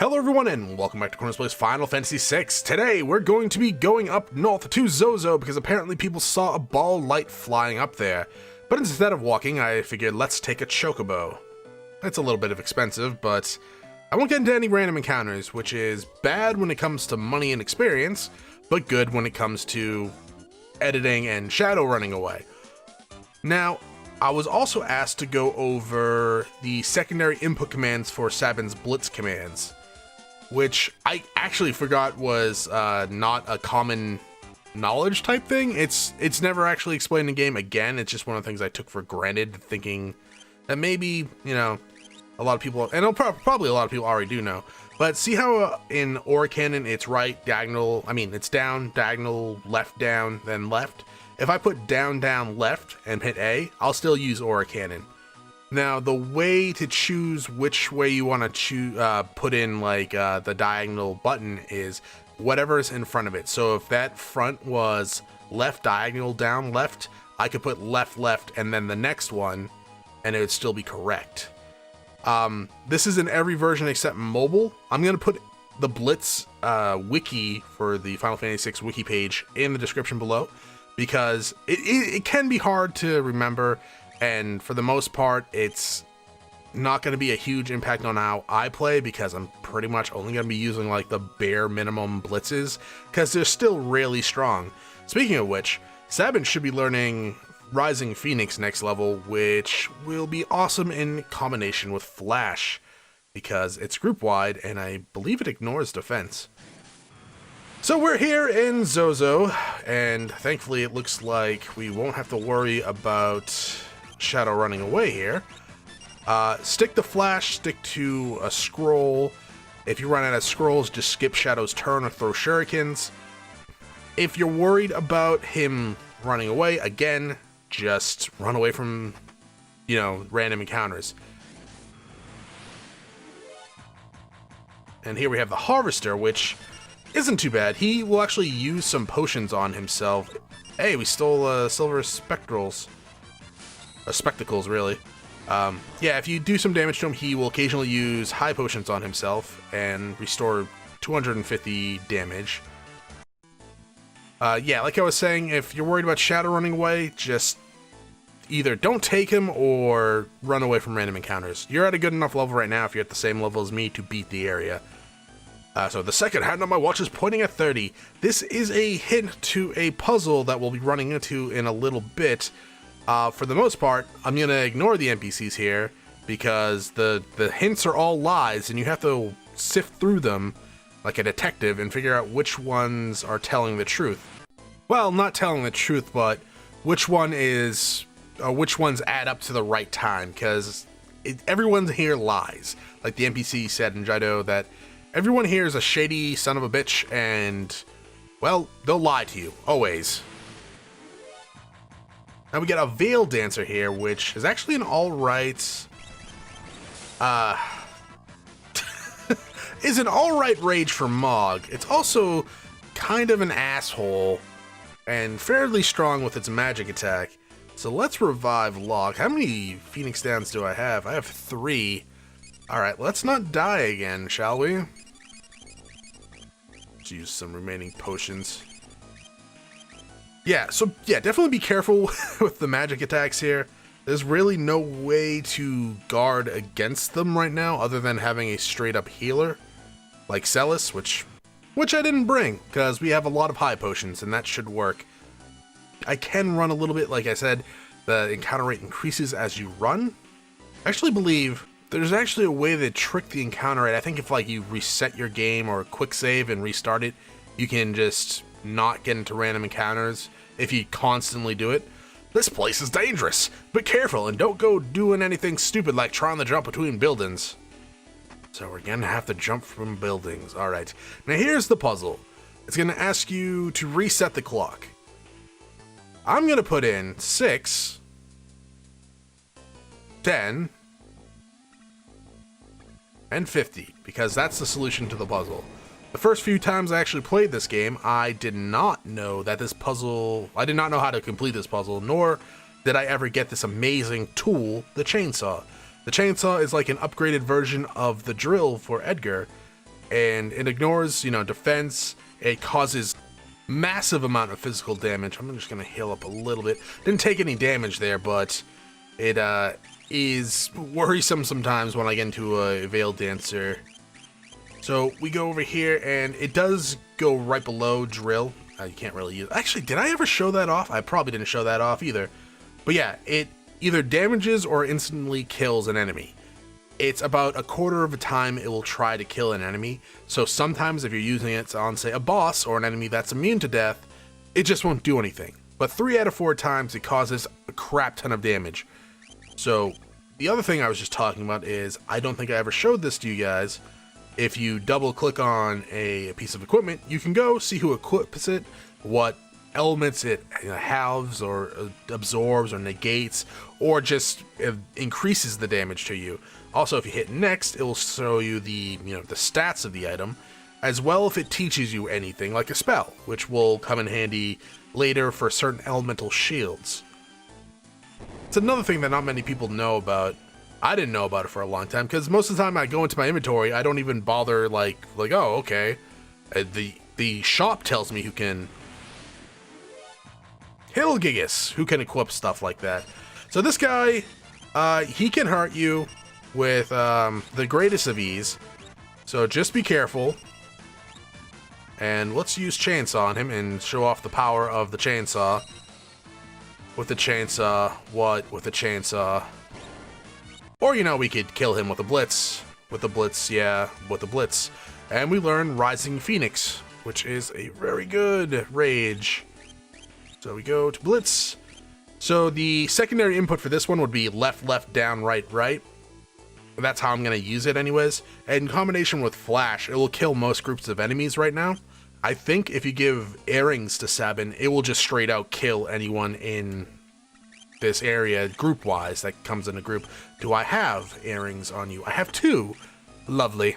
Hello everyone and welcome back to Chronos Plays Final Fantasy VI. Today we're going to be going up north to Zozo because apparently people saw a ball of light flying up there. But instead of walking, I figured let's take a chocobo. It's a little bit expensive, but I won't get into any random encounters, which is bad when it comes to money and experience, but good when it comes to editing and shadow running away. Now, I was also asked to go over the secondary input commands for Sabin's Blitz commands, which I actually forgot was not a common knowledge type thing. It's never actually explained in game again. It's just one of the things I took for granted, thinking that maybe, you know, a lot of people, and probably a lot of people already do know, but see how in Aura Cannon it's right, diagonal, it's down, diagonal, left, down, then left? If I put down, down, left and hit A, I'll still use Aura Cannon. Now, the way to choose which way you want to put in like the diagonal button is whatever's in front of it. So if that front was left, diagonal, down, left, I could put left, left, and then the next one, and it would still be correct. This is in every version except mobile. I'm going to put the Blitz wiki for the Final Fantasy VI wiki page in the description below, because it can be hard to remember, and for the most part, it's not going to be a huge impact on how I play, because I'm pretty much only going to be using like the bare minimum blitzes, because they're still really strong. Speaking of which, Sabin should be learning Rising Phoenix next level, which will be awesome in combination with Flash, because it's group wide and I believe it ignores defense. So we're here in Zozo, and thankfully it looks like we won't have to worry about Shadow running away here. Stick to Flash, stick to a scroll. If you run out of scrolls, just skip Shadow's turn or throw shurikens. If you're worried about him running away, again, just run away from, you know, random encounters. And here we have the Harvester, which isn't too bad. He will actually use some potions on himself. Hey, we stole silver spectrals. Spectacles, really. Yeah, if you do some damage to him, he will occasionally use high potions on himself and restore 250 damage. Yeah, like I was saying, if you're worried about Shadow running away, just either don't take him or run away from random encounters. You're at a good enough level right now if you're at the same level as me to beat the area. So the second hand on my watch is pointing at 30. This is a hint to a puzzle that we'll be running into in a little bit. For the most part, I'm going to ignore the NPCs here because the hints are all lies and you have to sift through them like a detective and figure out which ones are telling the truth. Well, not telling the truth, but which ones add up to the right time, because everyone here lies. Like the NPC said in Jido that everyone here is a shady son of a bitch, and, well, they'll lie to you, always. Now we get a Veil Dancer here, which is actually an alright, is an alright rage for Mog. It's also kind of an asshole, and fairly strong with its magic attack. So let's revive Log. How many Phoenix Downs do I have? I have 3. Alright, let's not die again, shall we? Let's use some remaining potions. Yeah, so yeah, definitely be careful with the magic attacks here. There's really no way to guard against them right now other than having a straight up healer like Celis, which I didn't bring because we have a lot of high potions and that should work. I can run a little bit, like I said, the encounter rate increases as you run. I actually believe there's actually a way to trick the encounter rate. I think if like you reset your game or quick save and restart it, you can just not get into random encounters if you constantly do it. This place is dangerous. Be careful and don't go doing anything stupid like trying to jump between buildings. So we're gonna have to jump from buildings. All right, now here's the puzzle. It's gonna ask you to reset the clock. I'm gonna put in 6, 10, and 50 because that's the solution to the puzzle. The first few times I actually played this game, I did not know that this puzzle, I did not know how to complete this puzzle, nor did I ever get this amazing tool, the chainsaw. The chainsaw is like an upgraded version of the drill for Edgar, and it ignores, you know, defense. It causes massive amount of physical damage. I'm just gonna heal up a little bit. Didn't take any damage there, but it is worrisome sometimes when I get into a Veiled Dancer. So we go over here, and it does go right below Drill. You can't really use. Actually, did I ever show that off? I probably didn't show that off either. But yeah, it either damages or instantly kills an enemy. It's about a quarter of the time it will try to kill an enemy. So sometimes if you're using it on, say, a boss or an enemy that's immune to death, it just won't do anything. But 3 out of 4 times it causes a crap ton of damage. So the other thing I was just talking about is, I don't think I ever showed this to you guys. If you double click on a piece of equipment, you can go see who equips it, what elements it halves or absorbs or negates, or just increases the damage to you. Also, if you hit next, it will show you the the stats of the item, as well if it teaches you anything like a spell, which will come in handy later for certain elemental shields. It's another thing that not many people know about. I didn't know about it for a long time, because most of the time I go into my inventory, I don't even bother like oh, okay. The shop tells me who can Hilgigus, who can equip stuff like that. So this guy, he can hurt you with the greatest of ease. So just be careful. And let's use Chainsaw on him and show off the power of the Chainsaw. With the Chainsaw, what? With the Chainsaw. Or, we could kill him with a Blitz. With the Blitz, yeah, with the Blitz. And we learn Rising Phoenix, which is a very good rage. So we go to Blitz. So the secondary input for this one would be left, left, down, right, right. That's how I'm going to use it anyways. And in combination with Flash, it will kill most groups of enemies right now. I think if you give earrings to Sabin, it will just straight out kill anyone in this area group-wise that comes in a group. Do I have earrings on you? I have 2. Lovely.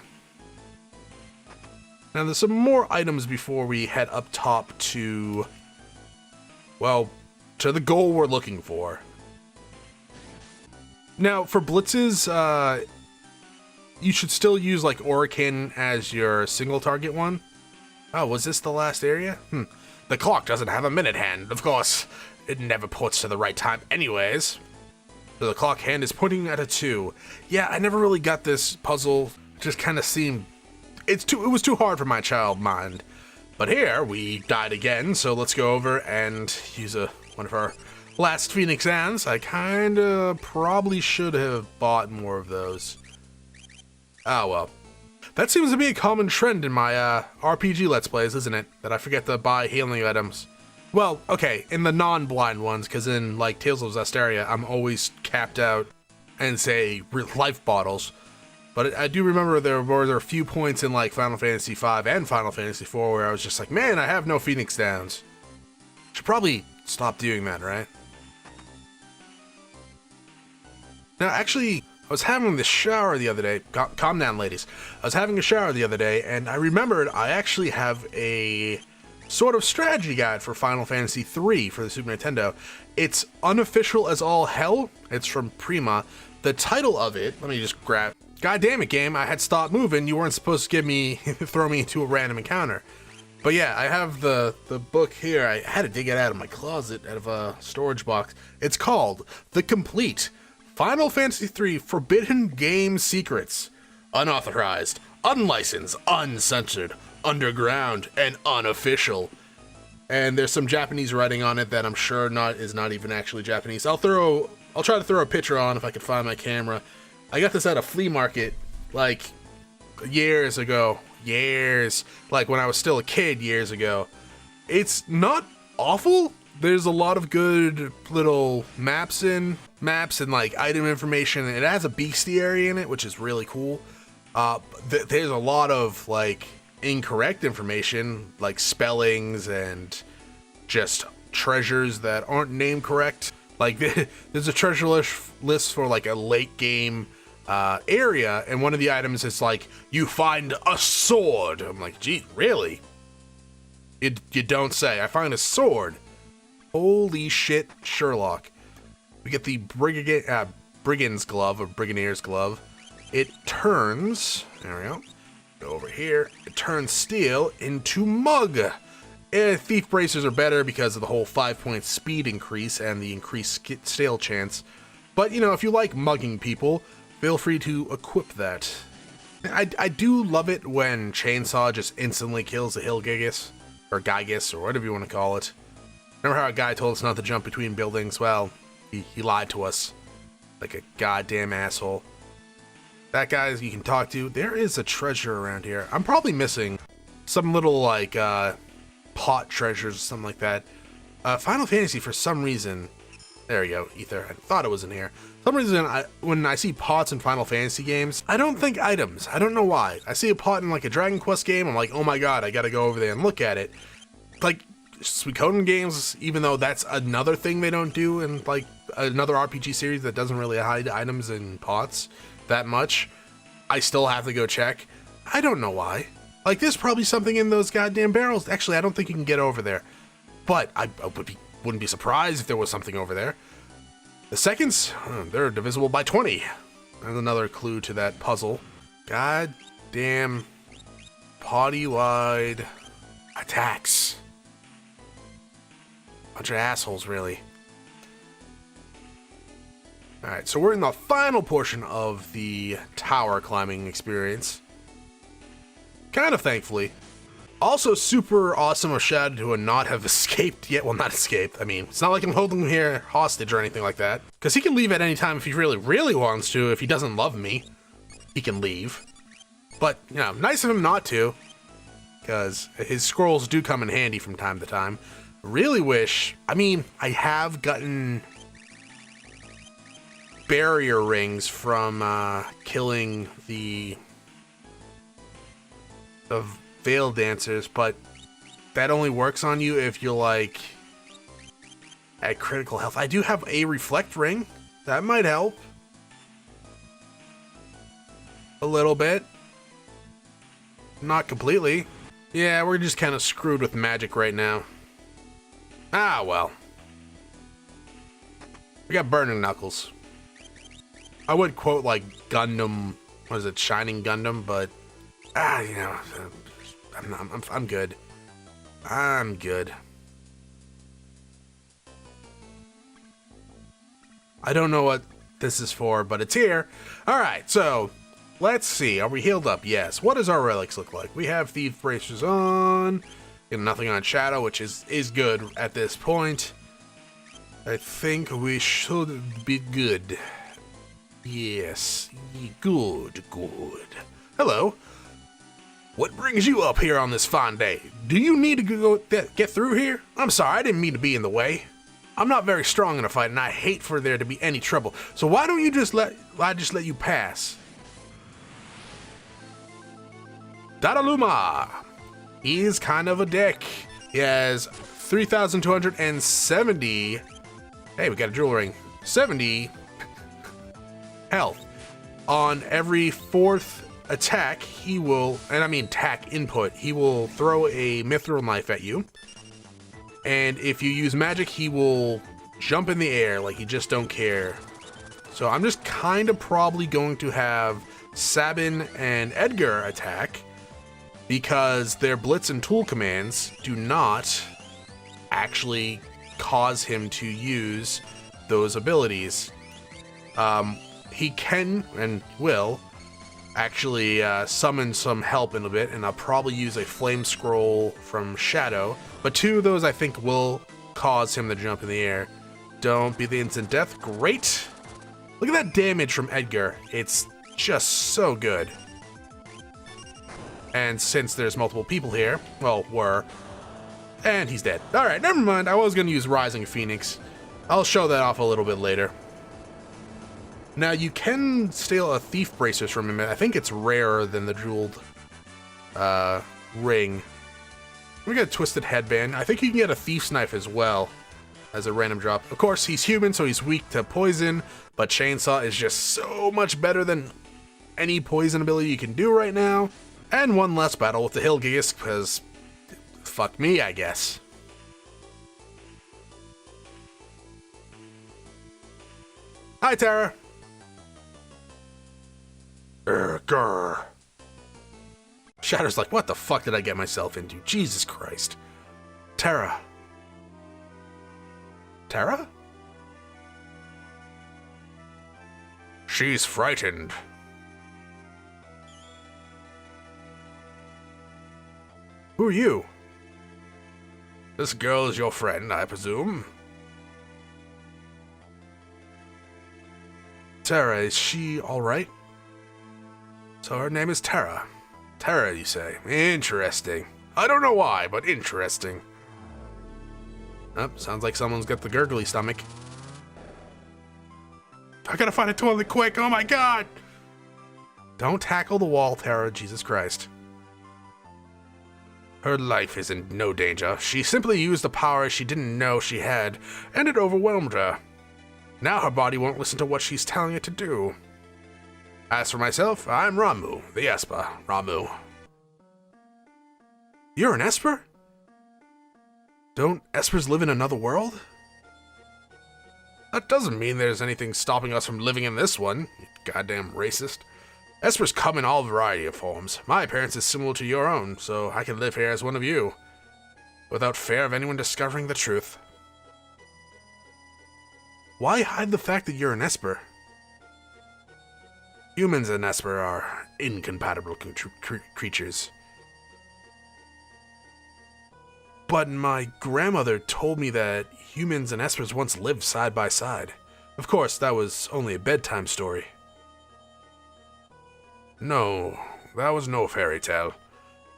Now there's some more items before we head up top to, well, to the goal we're looking for. Now, for blitzes, you should still use, like, Orican as your single target one. Oh, was this the last area? The clock doesn't have a minute hand. Of course, it never puts to the right time anyways. So the clock hand is pointing at a 2. Yeah, I never really got this puzzle. It just kind of seemed... it was too hard for my child mind. But here, we died again, so let's go over and use one of our last Phoenix Hands. I kinda probably should have bought more of those. Oh well. That seems to be a common trend in my RPG Let's Plays, isn't it? That I forget to buy healing items. Well, okay, in the non-blind ones, because in, like, Tales of Zestiria, I'm always capped out and say life bottles. But I do remember there were a few points in, like, Final Fantasy V and Final Fantasy IV where I was just like, man, I have no Phoenix Downs. Should probably stop doing that, right? Now, actually, I was having this shower the other day. Calm down, ladies. I was having a shower the other day, and I remembered I actually have a sort of strategy guide for Final Fantasy III for the Super Nintendo. It's unofficial as all hell. It's from Prima. The title of it, let me just grab. God damn it, game. I had stopped moving. You weren't supposed to throw me into a random encounter. But yeah, I have the book here. I had to dig it out of my closet, out of a storage box. It's called The Complete Final Fantasy III Forbidden Game Secrets. Unauthorized, unlicensed, uncensored, underground, and unofficial. And there's some Japanese writing on it that I'm sure is not even actually Japanese. I'll try to throw a picture on if I can find my camera. I got this at a flea market, like, years ago. Like, when I was still a kid years ago. It's not awful. There's a lot of good little maps and like item information. It has a bestiary in it, which is really cool. There's a lot of like incorrect information, like spellings and just treasures that aren't named correct. Like there's a treasure list for like a late game area, and one of the items is like, you find a sword. I'm like, gee, really? You don't say. I find a sword. Holy shit, Sherlock. We get the Brigand's glove, or Brigandier's glove. It turns, there we go. Go over here. It turns steel into Mug. Thief bracers are better because of the whole 5-point speed increase and the increased stale chance. But, you know, if you like mugging people, feel free to equip that. I do love it when Chainsaw just instantly kills a Hillgigus, or Gigas, or whatever you want to call it. Remember how a guy told us not to jump between buildings? Well, he lied to us. Like a goddamn asshole. That guy you can talk to. There is a treasure around here. I'm probably missing some little, like, pot treasures or something like that. Final Fantasy, for some reason... There you go, Ether. I thought it was in here. For some reason, when I see pots in Final Fantasy games, I don't think items. I don't know why. I see a pot in, like, a Dragon Quest game, I'm like, oh my god, I gotta go over there and look at it. Like, Suikoden games, even though that's another thing they don't do in, like, another RPG series that doesn't really hide items in pots that much, I still have to go check. I don't know why. Like, there's probably something in those goddamn barrels. Actually, I don't think you can get over there. But I wouldn't be surprised if there was something over there. The seconds, they're divisible by 20. That's another clue to that puzzle. Goddamn potty-wide attacks. Bunch of assholes, really. Alright, so we're in the final portion of the tower climbing experience. Kind of thankfully. Also super awesome of Shadow to not have escaped yet. Well, not escaped. I mean, it's not like I'm holding him here hostage or anything like that. Because he can leave at any time if he really, really wants to. If he doesn't love me, he can leave. But, you know, nice of him not to. Because his scrolls do come in handy from time to time. Really wish... I mean, I have gotten barrier rings from killing the Veil Dancers, but that only works on you if you're, like, at critical health. I do have a Reflect Ring. That might help. A little bit. Not completely. Yeah, we're just kind of screwed with magic right now. Ah, well. We got Burning Knuckles. I would quote, like, Gundam, what is it, Shining Gundam, but, you know, I'm good. I'm good. I don't know what this is for, but it's here. Alright, so, let's see. Are we healed up? Yes. What does our relics look like? We have Thief Bracers on. And nothing on Shadow, which is good at this point. I think we should be good. Yes. Good. Hello. What brings you up here on this fine day? Do you need to get through here? I'm sorry, I didn't mean to be in the way. I'm not very strong in a fight, and I hate for there to be any trouble. So why don't you just let you pass? Dadaluma. He's kind of a dick. He has 3,270. Hey, we got a jewel ring. 70 health. On every fourth attack, he will, and I mean attack input, he will throw a mithril knife at you. And if you use magic, he will jump in the air like you just don't care. So I'm just kind of probably going to have Sabin and Edgar attack, because their Blitz and Tool commands do not actually cause him to use those abilities. He can and will actually summon some help in a bit, and I'll probably use a Flame Scroll from Shadow, but two of those I think will cause him to jump in the air. Don't be the instant death. Great. Look at that damage from Edgar. It's just so good. And since there's multiple people here, well, and he's dead. Alright, never mind. I was going to use Rising Phoenix. I'll show that off a little bit later. Now, you can steal a Thief Bracers from him. I think it's rarer than the jeweled ring. We got a Twisted Headband. I think you can get a Thief's Knife as well as a random drop. Of course, he's human, so he's weak to poison, but Chainsaw is just so much better than any poison ability you can do right now. And one less battle with the Hillgigas, because fuck me, I guess. Hi, Terra. Grr. Shadow's like, what the fuck did I get myself into? Jesus Christ. Terra. Terra? She's frightened. Who are you? This girl is your friend, I presume. Terra, is she alright? So her name is Terra. Terra, you say? Interesting. I don't know why, but interesting. Oh, sounds like someone's got the gurgly stomach. I gotta find a toilet quick, oh my god! Don't tackle the wall, Terra, Jesus Christ. Her life is in no danger. She simply used a power she didn't know she had, and it overwhelmed her. Now her body won't listen to what she's telling it to do. As for myself, I'm Ramuh, the Esper, Ramuh. You're an Esper? Don't Espers live in another world? That doesn't mean there's anything stopping us from living in this one, you goddamn racist. Espers come in all variety of forms. My appearance is similar to your own, so I can live here as one of you, without fear of anyone discovering the truth. Why hide the fact that you're an Esper? Humans and Esper are incompatible creatures. But my grandmother told me that humans and Espers once lived side by side. Of course, that was only a bedtime story. No, that was no fairy tale.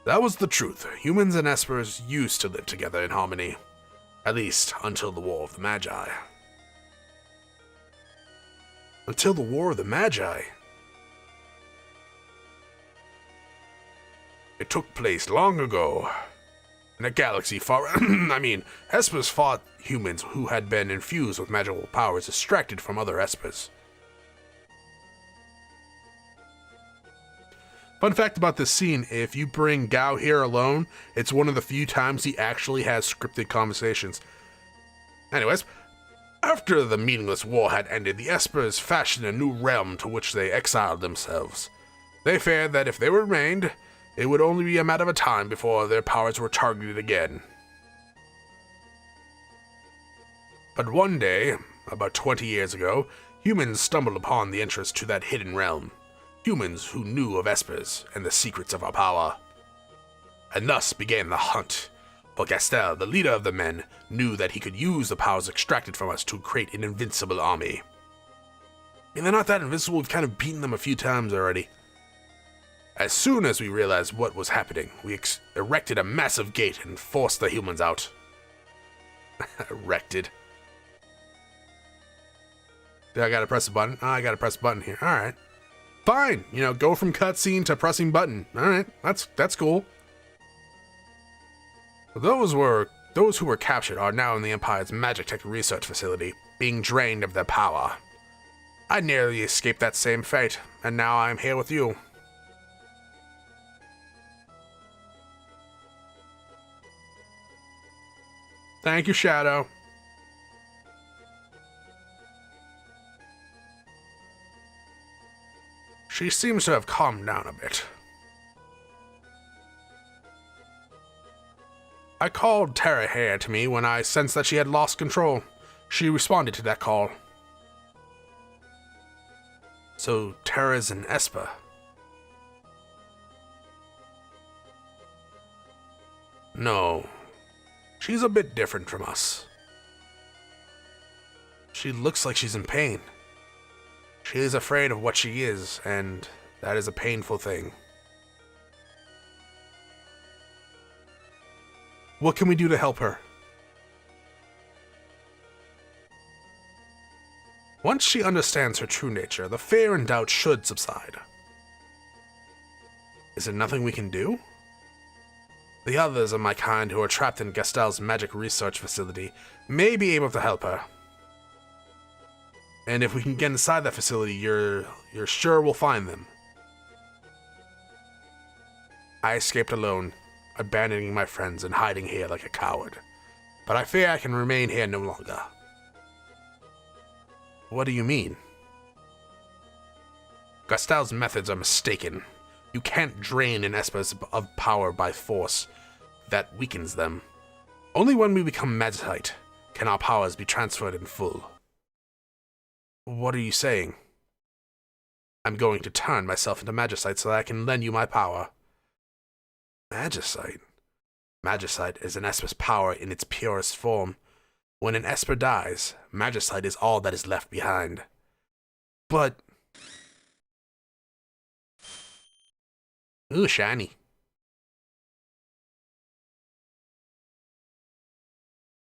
That was the truth. Humans and Espers used to live together in harmony. At least, until the War of the Magi. Until the War of the Magi? It took place long ago. In a galaxy far... Espers fought humans who had been infused with magical powers extracted from other Espers. Fun fact about this scene, if you bring Gao here alone, it's one of the few times he actually has scripted conversations. Anyways, after the meaningless war had ended, the Espers fashioned a new realm to which they exiled themselves. They feared that if they remained, it would only be a matter of time before their powers were targeted again. But one day, about 20 years ago, humans stumbled upon the entrance to that hidden realm. Humans who knew of Espers and the secrets of our power. And thus began the hunt. For Gastel, the leader of the men, knew that he could use the powers extracted from us to create an invincible army. They're not that invincible, we've kind of beaten them a few times already. As soon as we realized what was happening, we erected a massive gate and forced the humans out. Erected. I gotta press a button? I gotta press a button here. Alright. Fine, go from cutscene to pressing button. Alright, that's cool. Those who were captured are now in the Empire's Magic Tech Research Facility, being drained of their power. I nearly escaped that same fate, and now I'm here with you. Thank you, Shadow. She seems to have calmed down a bit. I called Terra here to me when I sensed that she had lost control. She responded to that call. So Terra's an Esper. No. She's a bit different from us. She looks like she's in pain. She is afraid of what she is, and that is a painful thing. What can we do to help her? Once she understands her true nature, the fear and doubt should subside. Is there nothing we can do? The others of my kind who are trapped in Gastel's magic research facility may be able to help her. And if we can get inside that facility, you're sure we'll find them. I escaped alone, abandoning my friends and hiding here like a coward. But I fear I can remain here no longer. What do you mean? Gastel's methods are mistaken. You can't drain an espers of power by force. That weakens them. Only when we become magicite can our powers be transferred in full. What are you saying? I'm going to turn myself into magicite so that I can lend you my power. Magicite? Magicite is an esper's power in its purest form. When an esper dies, magicite is all that is left behind. But... Ooh, shiny.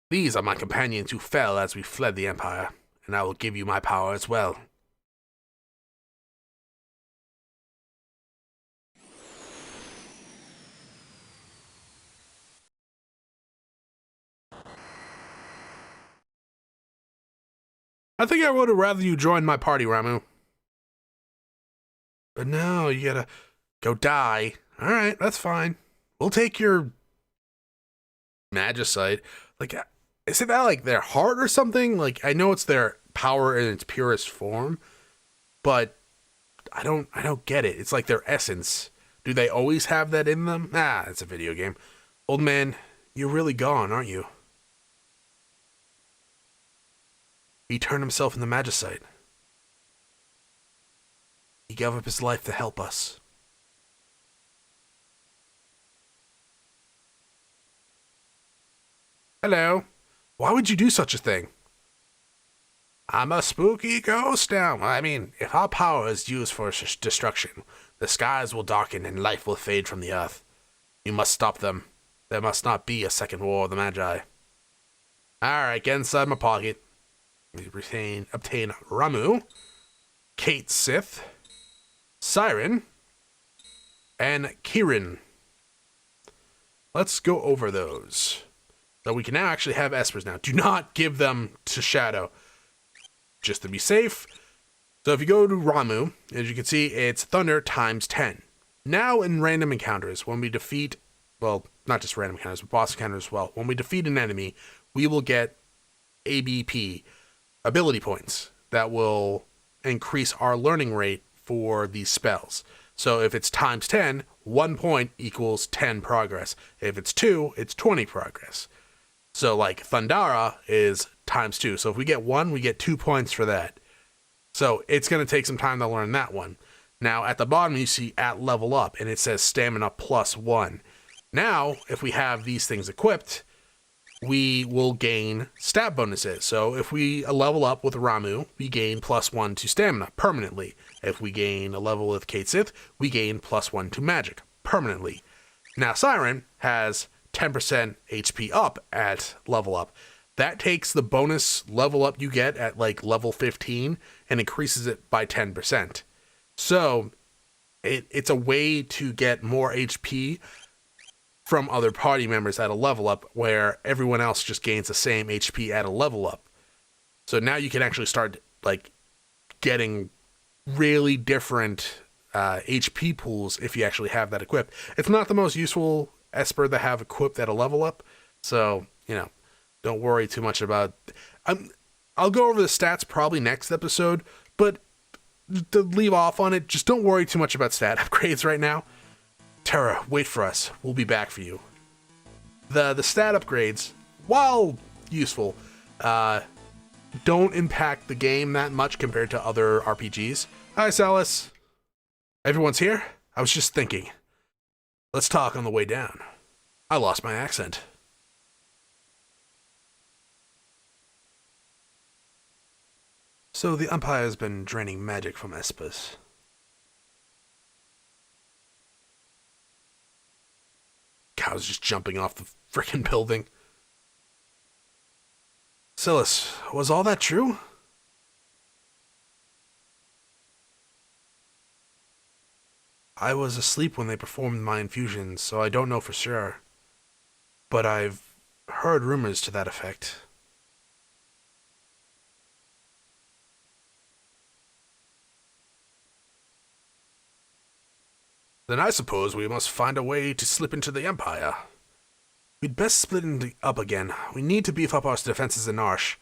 These are my companions who fell as we fled the Empire, and I will give you my power as well. I think I would have rather you join my party, Ramuh. But no, you gotta go die. Alright, that's fine. We'll take your magicite. Like, isn't that like their heart or something? Like, I know it's their power in its purest form, but I don't get it. It's like their essence. Do they always have that in them? Ah, it's a video game. Old man, you're really gone, aren't you? He turned himself into magicite. He gave up his life to help us. Hello. Why would you do such a thing? I'm a spooky ghost now. I mean, if our power is used for destruction, the skies will darken and life will fade from the earth. You must stop them. There must not be a second war of the Magi. Alright, get inside my pocket. We obtain Ramuh, Kate Sith, Siren, and Kirin. Let's go over those. So we can now actually have espers now. Do not give them to Shadow, just to be safe. So if you go to Ramuh, as you can see, it's Thunder times 10. Now in random encounters, when we defeat, well, not just random encounters, but boss encounters as well, when we defeat an enemy, we will get ABP, ability points, that will increase our learning rate for these spells. So if it's times 10, 1 point equals 10 progress. If it's 2, it's 20 progress. So like Thundara is times 2. So if we get 1, we get 2 points for that. So it's going to take some time to learn that one. Now at the bottom you see at level up and it says stamina plus 1. Now if we have these things equipped, we will gain stat bonuses. So if we level up with Ramuh, we gain +1 to stamina permanently. If we gain a level with Kate Sith, we gain +1 to magic permanently. Now Siren has 10% HP up at level up. That takes the bonus level up you get at like level 15 and increases it by 10%. So it's a way to get more HP from other party members at a level up, where everyone else just gains the same HP at a level up. So now you can actually start like getting really different HP pools if you actually have that equipped. It's not the most useful Esper to have equipped at a level up, so you know, don't worry too much about. I'll go over the stats probably next episode, but to leave off on it, just don't worry too much about stat upgrades right now. Terra, wait for us. We'll be back for you. The stat upgrades, while useful, don't impact the game that much compared to other RPGs. Hi, Salas. Everyone's here? I was just thinking. Let's talk on the way down. I lost my accent. So the Empire has been draining magic from espers. Cows just jumping off the frickin' building. Silas, was all that true? I was asleep when they performed my infusions, so I don't know for sure. But I've heard rumors to that effect. Then I suppose we must find a way to slip into the Empire. We'd best split up again. We need to beef up our defenses in Arsh.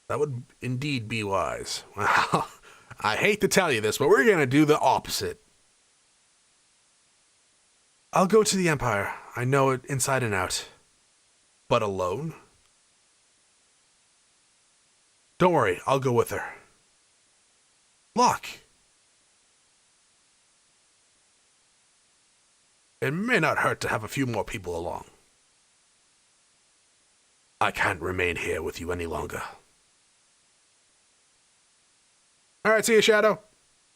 That would indeed be wise. Well, I hate to tell you this, but we're going to do the opposite. I'll go to the Empire. I know it inside and out. But alone? Don't worry, I'll go with her. Look! It may not hurt to have a few more people along. I can't remain here with you any longer. Alright, see you, Shadow.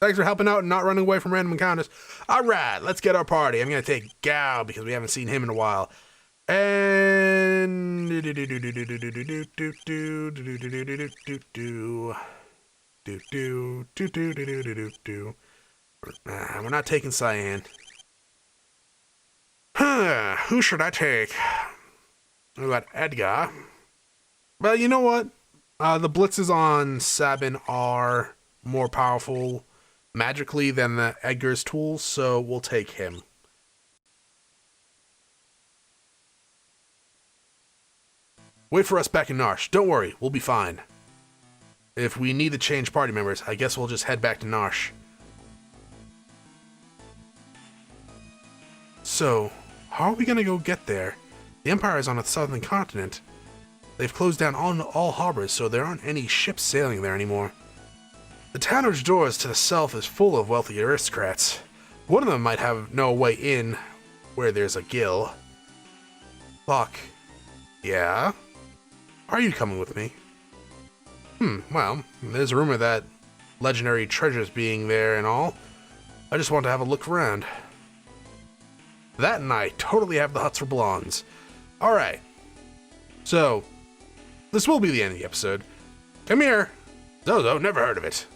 Thanks for helping out and not running away from random encounters. Alright, let's get our party. I'm gonna take Gal because we haven't seen him in a while. And we're not taking Cyan. Who should I take? We got Edgar. Well, you know what? The blitzes on Sabin are more powerful magically than the Edgar's tools, so we'll take him. Wait for us back in Narsh. Don't worry, we'll be fine. If we need to change party members, I guess we'll just head back to Narsh. So, how are we gonna go get there? The Empire is on the southern continent. They've closed down all harbors, so there aren't any ships sailing there anymore. The town of Jador's to the south is full of wealthy aristocrats. One of them might have no way in where there's a gill. Fuck. Yeah? Are you coming with me? Well, there's a rumor that legendary treasures being there and all. I just want to have a look around. That and I totally have the huts for blondes. Alright. So, this will be the end of the episode. Come here. Zozo, never heard of it.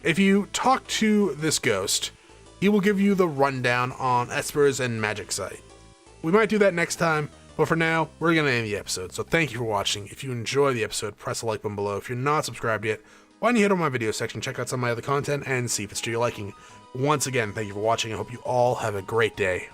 If you talk to this ghost, he will give you the rundown on espers and magic site. We might do that next time, but for now, we're going to end the episode. So thank you for watching. If you enjoy the episode, press the like button below. If you're not subscribed yet, why don't you hit on my video section, check out some of my other content, and see if it's to your liking. Once again, thank you for watching. I hope you all have a great day.